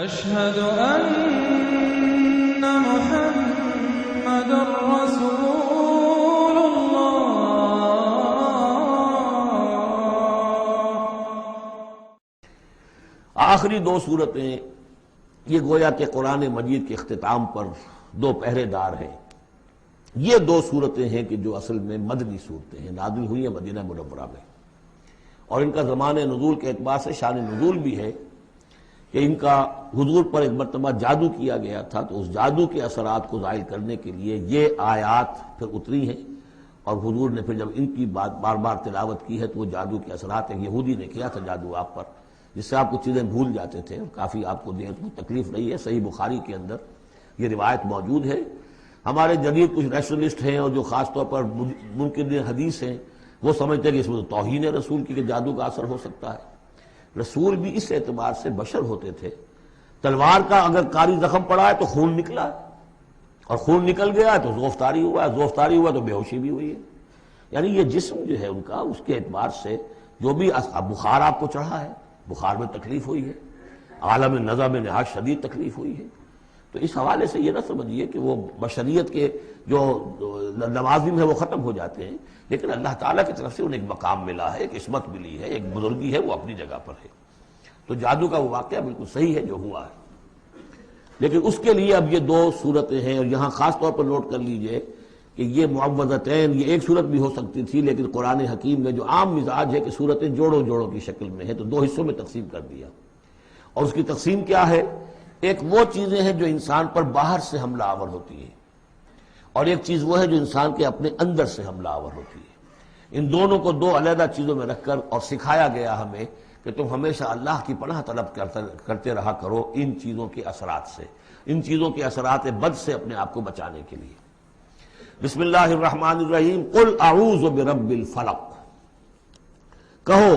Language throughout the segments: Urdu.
أشهد أن محمد رسول الله۔ آخری دو صورتیں یہ گویا کہ قرآن مجید کے اختتام پر دو پہرے دار ہیں۔ یہ دو صورتیں ہیں کہ جو اصل میں مدنی صورتیں ہیں، نازل ہوئی ہیں مدینہ منورہ میں، اور ان کا زمان نزول کے اعتبار سے شان نزول بھی ہے کہ ان کا حضور پر ایک مرتبہ جادو کیا گیا تھا، تو اس جادو کے اثرات کو زائل کرنے کے لیے یہ آیات پھر اتری ہیں، اور حضور نے پھر جب ان کی بات بار بار تلاوت کی ہے تو وہ جادو کے اثرات، ایک یہودی نے کیا تھا جادو آپ پر، جس سے آپ کچھ چیزیں بھول جاتے تھے، کافی آپ کو دیر کو تکلیف رہی ہے۔ صحیح بخاری کے اندر یہ روایت موجود ہے۔ ہمارے جدید کچھ ریشنلسٹ ہیں اور جو خاص طور پر منکر حدیث ہیں، وہ سمجھتے ہیں کہ اس میں تو توہین رسول کی کہ جادو کا اثر ہو سکتا ہے۔ رسول بھی اس اعتبار سے بشر ہوتے تھے، تلوار کا اگر کاری زخم پڑا ہے تو خون نکلا ہے، اور خون نکل گیا ہے تو زوفتاری ہوا ہے، زوفتاری ہوا تو بے ہوشی بھی ہوئی ہے۔ یعنی یہ جسم جو ہے ان کا، اس کے اعتبار سے جو بھی بخار آپ کو چڑھا ہے، بخار میں تکلیف ہوئی ہے، عالم نزع میں نہایت شدید تکلیف ہوئی ہے، تو اس حوالے سے یہ نہ سمجھیے کہ وہ بشریت کے جو لوازم ہے وہ ختم ہو جاتے ہیں، لیکن اللہ تعالیٰ کی طرف سے انہیں ایک مقام ملا ہے، ایک عصمت ملی ہے، ایک بزرگی ہے، وہ اپنی جگہ پر ہے۔ تو جادو کا وہ واقعہ بالکل صحیح ہے جو ہوا ہے، لیکن اس کے لیے اب یہ دو صورتیں ہیں، اور یہاں خاص طور پر نوٹ کر لیجئے کہ یہ معوذتین، یہ ایک صورت بھی ہو سکتی تھی، لیکن قرآن حکیم میں جو عام مزاج ہے کہ صورتیں جوڑوں جوڑوں کی شکل میں ہے، تو دو حصوں میں تقسیم کر دیا۔ اور اس کی تقسیم کیا ہے؟ ایک وہ چیزیں ہیں جو انسان پر باہر سے حملہ آور ہوتی ہیں، اور ایک چیز وہ ہے جو انسان کے اپنے اندر سے حملہ آور ہوتی ہے۔ ان دونوں کو دو علیحدہ چیزوں میں رکھ کر اور سکھایا گیا ہمیں کہ تم ہمیشہ اللہ کی پناہ طلب کرتے رہا کرو ان چیزوں کے اثرات سے، ان چیزوں کے اثرات بد سے اپنے آپ کو بچانے کے لیے۔ بسم اللہ الرحمن الرحیم، قل اعوذ برب الفلق، کہو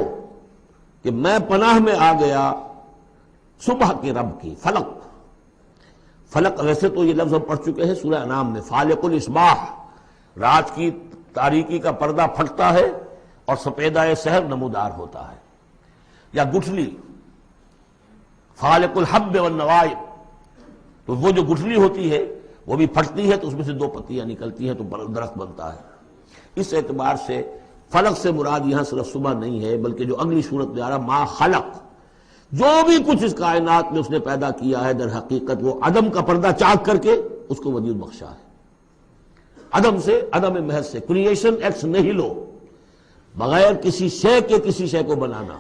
کہ میں پناہ میں آ گیا صبح کے رب کی۔ فلق، فلق ویسے تو یہ لفظ ہم پڑھ چکے ہیں سورہ انعام میں، فالق الاصباح، رات کی تاریکی کا پردہ پھٹتا ہے اور سپیدہ سحر نمودار ہوتا ہے، یا گٹھلی، فالق الحب والنوائب، تو وہ جو گٹھلی ہوتی ہے وہ بھی پھٹتی ہے تو اس میں سے دو پتیاں نکلتی ہیں تو درخت بنتا ہے۔ اس اعتبار سے فلق سے مراد یہاں صرف صبح نہیں ہے، بلکہ جو اگلی صورت میں آ رہا ما خلق، جو بھی کچھ اس کائنات میں اس نے پیدا کیا ہے در حقیقت وہ عدم کا پردہ چاک کر کے اس کو وجود بخشا ہے۔ عدم سے، عدم محض سے، کریشن ایکس نہیلو، بغیر کسی شے کے کسی شے کو بنانا۔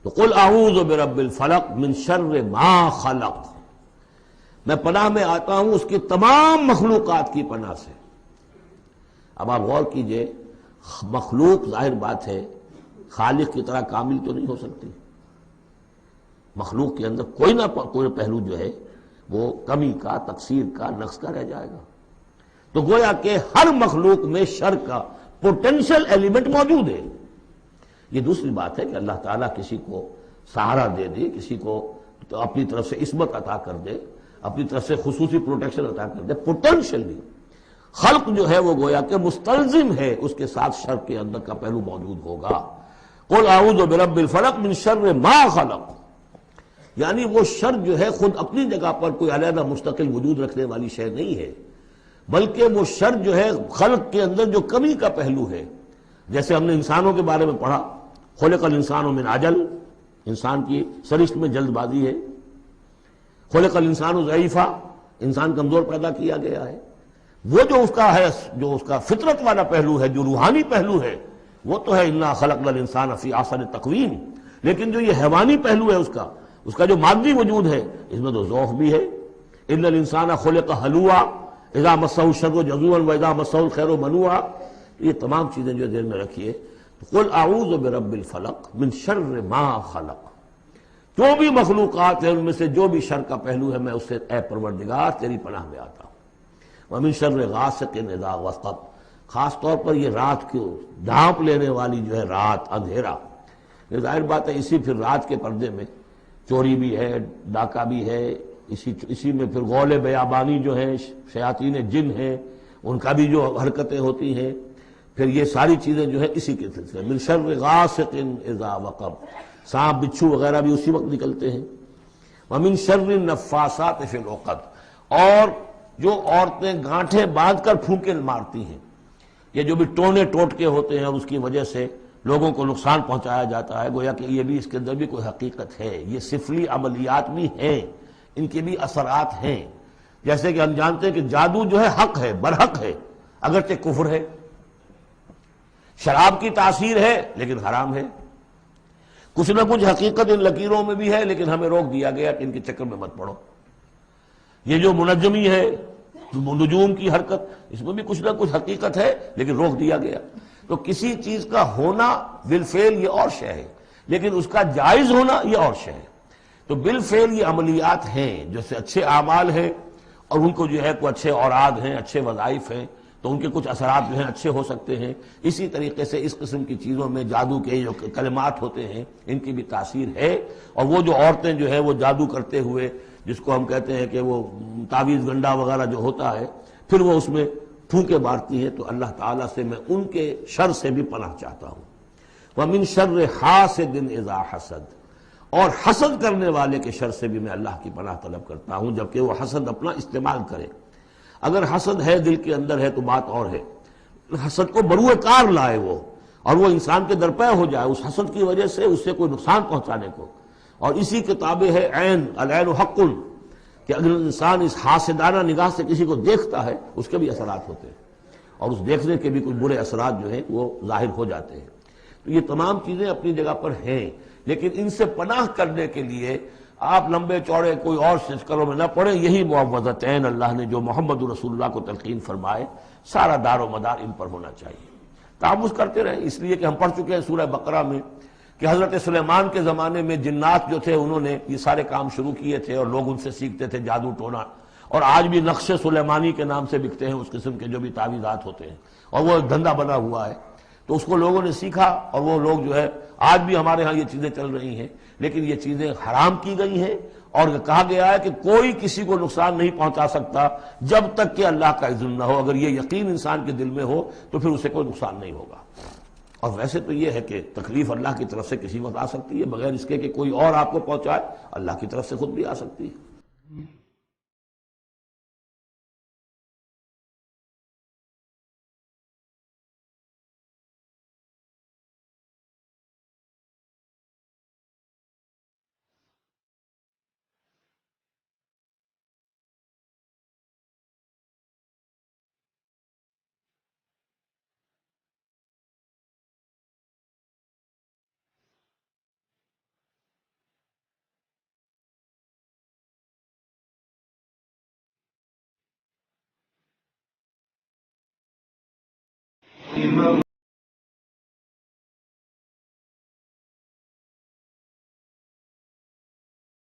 تو قل اعوذ برب الفلق من شر ما خلق، میں پناہ میں آتا ہوں اس کی تمام مخلوقات کی پناہ سے۔ اب آپ غور کیجئے، مخلوق ظاہر بات ہے خالق کی طرح کامل تو نہیں ہو سکتی، مخلوق کے اندر کوئی نہ کوئی پہلو جو ہے وہ کمی کا، تقصیر کا، نقص کا رہ جائے گا۔ تو گویا کہ ہر مخلوق میں شر کا پوٹینشل ایلیمنٹ موجود ہے۔ یہ دوسری بات ہے کہ اللہ تعالیٰ کسی کو سہارا دے دے، کسی کو اپنی طرف سے عصمت عطا کر دے، اپنی طرف سے خصوصی پروٹیکشن عطا کر دے، پوٹینشلی خلق جو ہے وہ گویا کہ مستلزم ہے اس کے ساتھ شر کے اندر کا پہلو موجود ہوگا۔ قل اعوذ برب الفلق من شر ما خلق، یعنی وہ شر جو ہے خود اپنی جگہ پر کوئی علیحدہ مستقل وجود رکھنے والی شے نہیں ہے، بلکہ وہ شر جو ہے خلق کے اندر جو کمی کا پہلو ہے۔ جیسے ہم نے انسانوں کے بارے میں پڑھا، خلق الانسان من عجل، انسان کی سرشت میں جلد بازی ہے۔ خلق الانسان ضعیفا، انسان کمزور پیدا کیا گیا ہے۔ وہ جو اس کا ہے، جو اس کا فطرت والا پہلو ہے، جو روحانی پہلو ہے، وہ تو ہے انا خلقنا الانسان فی احسن تقویم، لیکن جو یہ حیوانی پہلو ہے اس کا جو مادی وجود ہے، اس میں تو ذوق بھی ہے۔ ان الانسان خلق ہلوعا اذا مسہ الشر جزوعا واذا مسہ الخیر منوعا، یہ تمام چیزیں جو ذہن میں رکھیے۔ قل اعوذ برب الفلق من شر ما خلق، جو بھی مخلوقات ہیں ان میں سے جو بھی شر کا پہلو ہے میں اس سے اے پروردگار تیری پناہ میں آتا ہوں۔ ومن شر غاسق اذا وقب، خاص طور پر یہ رات کو ڈھانپ لینے والی جو ہے رات، اندھیرا، یہ ظاہر بات ہے اسی پھر رات کے پردے میں چوری بھی ہے، ڈاکہ بھی ہے، اسی میں پھر غول بیابانی جو ہیں، شیاطین جن ہیں، ان کا بھی جو حرکتیں ہوتی ہیں، پھر یہ ساری چیزیں جو ہے اسی کے سلسلے من شر غاسق اذا وقب، سانپ بچھو وغیرہ بھی اسی وقت نکلتے ہیں۔ ومن شر النفاثات فی العقد، اور جو عورتیں گانٹھیں باندھ کر پھونکے مارتی ہیں، یہ جو بھی ٹونے ٹوٹکے ہوتے ہیں اور اس کی وجہ سے لوگوں کو نقصان پہنچایا جاتا ہے، گویا کہ یہ بھی اس کے اندر بھی کوئی حقیقت ہے، یہ سفلی عملیات بھی ہیں، ان کے بھی اثرات ہیں۔ جیسے کہ ہم جانتے ہیں کہ جادو جو ہے حق ہے، برحق ہے، اگرچہ کفر ہے، شراب کی تاثیر ہے لیکن حرام ہے، کچھ نہ کچھ حقیقت ان لکیروں میں بھی ہے، لیکن ہمیں روک دیا گیا کہ ان کے چکر میں مت پڑو۔ یہ جو منجمی ہے، نجوم کی حرکت، اس میں بھی کچھ نہ کچھ حقیقت ہے لیکن روک دیا گیا۔ تو کسی چیز کا ہونا بالفعل یہ اور شے ہے، لیکن اس کا جائز ہونا یہ اور شے ہے۔ تو بالفعل یہ عملیات ہیں جیسے اچھے اعمال ہیں، اور ان کو جو ہے کوئی اچھے اوراد ہیں، اچھے وظائف ہیں، تو ان کے کچھ اثرات جو ہیں اچھے ہو سکتے ہیں۔ اسی طریقے سے اس قسم کی چیزوں میں جادو کے جو کلمات ہوتے ہیں ان کی بھی تاثیر ہے، اور وہ جو عورتیں جو ہے وہ جادو کرتے ہوئے، جس کو ہم کہتے ہیں کہ وہ تعویذ گنڈا وغیرہ جو ہوتا ہے، پھر وہ اس میں پھونکے مارتی ہیں، تو اللہ تعالیٰ سے میں ان کے شر سے بھی پناہ چاہتا ہوں۔ وَمِن شَرِّ حَاسِدٍ إِذَا حَسَدَ، اور حسد کرنے والے کے شر سے بھی میں اللہ کی پناہ طلب کرتا ہوں جبکہ وہ حسد اپنا استعمال کرے۔ اگر حسد ہے دل کے اندر ہے تو بات اور ہے، حسد کو بروئے کار لائے وہ، اور وہ انسان کے درپے ہو جائے اس حسد کی وجہ سے اس سے کوئی نقصان پہنچانے کو، اور اسی کے تابع ہے عین، العین حق، کہ اگر انسان اس حاسدانہ نگاہ سے کسی کو دیکھتا ہے اس کے بھی اثرات ہوتے ہیں، اور اس دیکھنے کے بھی کچھ برے اثرات جو ہیں وہ ظاہر ہو جاتے ہیں۔ تو یہ تمام چیزیں اپنی جگہ پر ہیں، لیکن ان سے پناہ کرنے کے لیے آپ لمبے چوڑے کوئی اور سلسلوں میں نہ پڑیں، یہی معوذتین اللہ نے جو محمد رسول اللہ کو تلقین فرمائے، سارا دار و مدار ان پر ہونا چاہیے۔ تعوذ کرتے رہیں، اس لیے کہ ہم پڑھ چکے ہیں سورہ بقرہ میں کہ حضرت سلیمان کے زمانے میں جنات جو تھے انہوں نے یہ سارے کام شروع کیے تھے، اور لوگ ان سے سیکھتے تھے جادو ٹونا، اور آج بھی نقش سلیمانی کے نام سے بکتے ہیں اس قسم کے جو بھی تعویذات ہوتے ہیں، اور وہ ایک دھندا بنا ہوا ہے۔ تو اس کو لوگوں نے سیکھا، اور وہ لوگ جو ہے آج بھی ہمارے ہاں یہ چیزیں چل رہی ہیں، لیکن یہ چیزیں حرام کی گئی ہیں، اور کہا گیا ہے کہ کوئی کسی کو نقصان نہیں پہنچا سکتا جب تک کہ اللہ کا اذن نہ ہو۔ اگر یہ یقین انسان کے دل میں ہو تو پھر اسے کوئی نقصان نہیں ہوگا۔ اور ویسے تو یہ ہے کہ تکلیف اللہ کی طرف سے کسی وقت آ سکتی ہے، بغیر اس کے کہ کوئی اور آپ کو پہنچائے، اللہ کی طرف سے خود بھی آ سکتی ہے۔